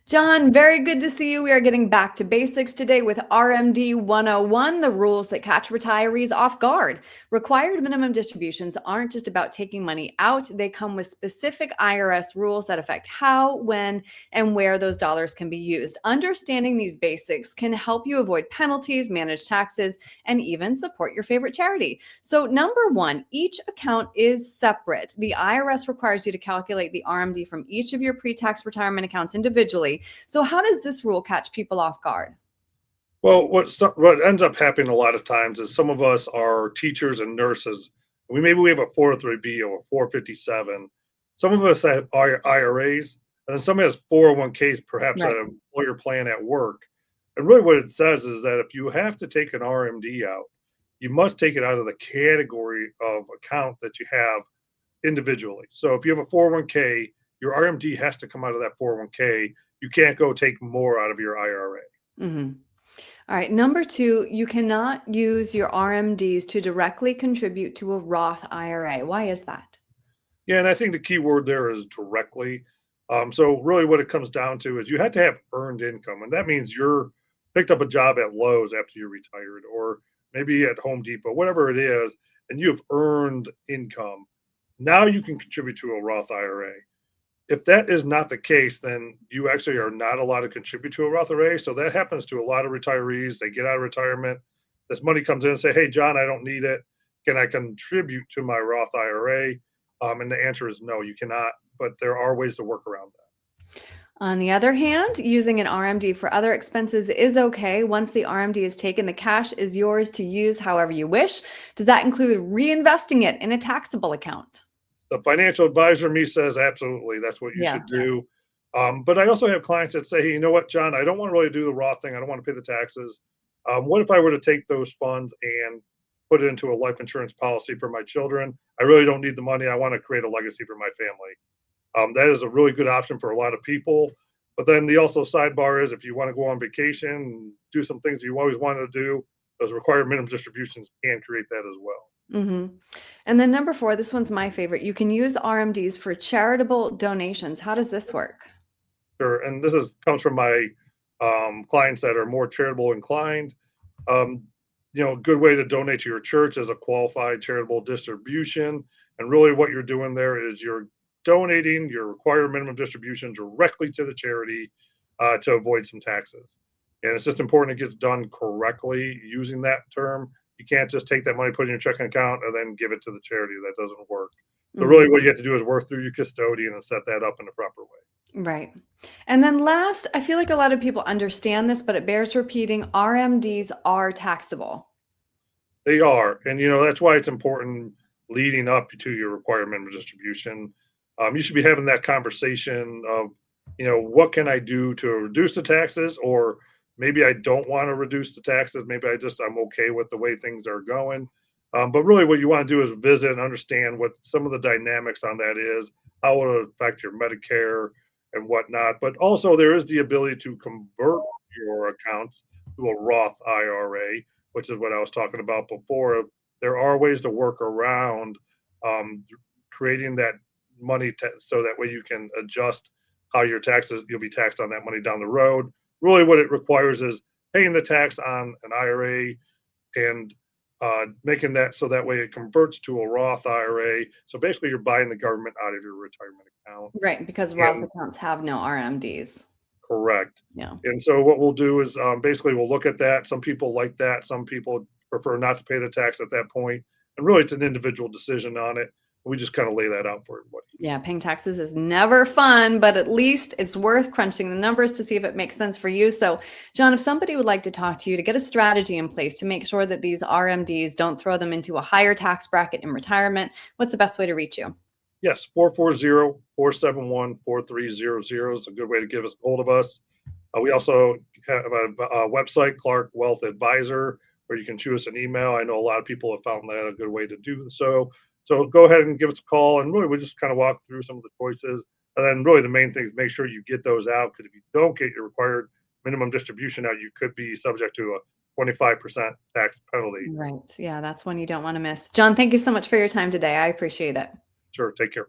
John, very good to see you. We are getting back to basics today with RMD 101, the rules that catch retirees off guard. Required minimum distributions aren't just about taking money out, they come with specific IRS rules that affect how, when, and where those dollars can be used. Understanding these basics can help you avoid penalties, manage taxes, and even support your favorite charity. So, number one, each account is separate. The IRS requires you to calculate the RMD from each of your pre-tax retirement accounts individually. So how does this rule catch people off guard? Well, what ends up happening a lot of times is some of us are teachers and nurses. We have a 403B or a 457. Some of us have IRAs, and then somebody has 401ks, perhaps Right. an employer plan at work. And really, what it says is that if you have to take an RMD out, you must take it out of the category of account that you have individually. So if you have a 401k, your RMD has to come out of that 401k. You can't go take more out of your IRA. Mhm. All right. Number two, you cannot use your RMDs to directly contribute to a Roth IRA. Why is that? Yeah, and I think the key word there is directly. So really what it comes down to is you have to have earned income, and that means you're picked up a job at Lowe's after you retired, or maybe at Home Depot, whatever it is, and you've earned income. Now you can contribute to a Roth IRA. If that is not the case, then you actually are not allowed to contribute to a Roth IRA. So that happens to a lot of retirees. They get out of retirement, this money comes in and say, "Hey, John, I don't need it. Can I contribute to my Roth IRA?" And the answer is no, you cannot. But there are ways to work around that. On the other hand, using an RMD for other expenses is okay. Once the RMD is taken, the cash is yours to use however you wish. Does that include reinvesting it in a taxable account? The financial advisor in me says absolutely, that's what you Yeah. should do. But I also have clients that say, "Hey, you know what, John, I don't want to really do the Roth thing. I don't want to pay the taxes. What if I were to take those funds and put it into a life insurance policy for my children? I really don't need the money. I want to create a legacy for my family." That is a really good option for a lot of people. But then the also sidebar is if you want to go on vacation and do some things you always wanted to do, those required minimum distributions can create that as well. hmm And then number four, this one's my favorite. You can use RMDs for charitable donations. How does this work? Sure. And this is comes from my clients that are more charitable inclined. Um, a good way to donate to your church is a qualified charitable distribution. And really, what you're doing there is you're donating your required minimum distribution directly to the charity to avoid some taxes. And it's just important it gets done correctly using that term. You can't just take that money, put it in your checking account, and then give it to the charity. That doesn't work. So, really, Mhm. what you have to do is work through your custodian and set that up in the proper way. Right. And then last, I feel like a lot of people understand this, but it bears repeating, RMDs are taxable. They are, and that's why it's important leading up to your required minimum distribution. You should be having that conversation of, what can I do to reduce the taxes, or maybe I don't want to reduce the taxes. Maybe I'm okay with the way things are going. But really, what you want to do is visit and understand what some of the dynamics on that is, how it will affect your Medicare and whatnot. But also, there is the ability to convert your accounts to a Roth IRA, which is what I was talking about before. There are ways to work around um, creating that money so that way you can adjust how you'll be taxed on that money down the road. Really, what it requires is paying the tax on an IRA and making that so that way it converts to a Roth IRA. So basically, you're buying the government out of your retirement account. Right, because Roth And accounts have no RMDs. correct. Yeah. And so what we'll do is basically we'll look at that. Some people like that. Some people prefer not to pay the tax at that point. And really, it's an individual decision on it. We just kind of lay that out for everybody. Yeah, paying taxes is never fun, but at least it's worth crunching the numbers to see if it makes sense for you. So, John, if somebody would like to talk to you to get a strategy in place to make sure that these RMDs don't throw them into a higher tax bracket in retirement, what's the best way to reach you? Yes, 440-471-4300 is a good way to give us hold of us. We also have a website, Clark Wealth Advisor, where you can shoot us an email. I know a lot of people have found that a good way to do so. So go ahead and give us a call, and really we'll just kind of walk through some of the choices. And then really the main thing is make sure you get those out, because if you don't get your required minimum distribution out, you could be subject to a 25% tax penalty. Right. Yeah, that's one you don't want to miss. John, thank you so much for your time today. I appreciate it. Sure, take care.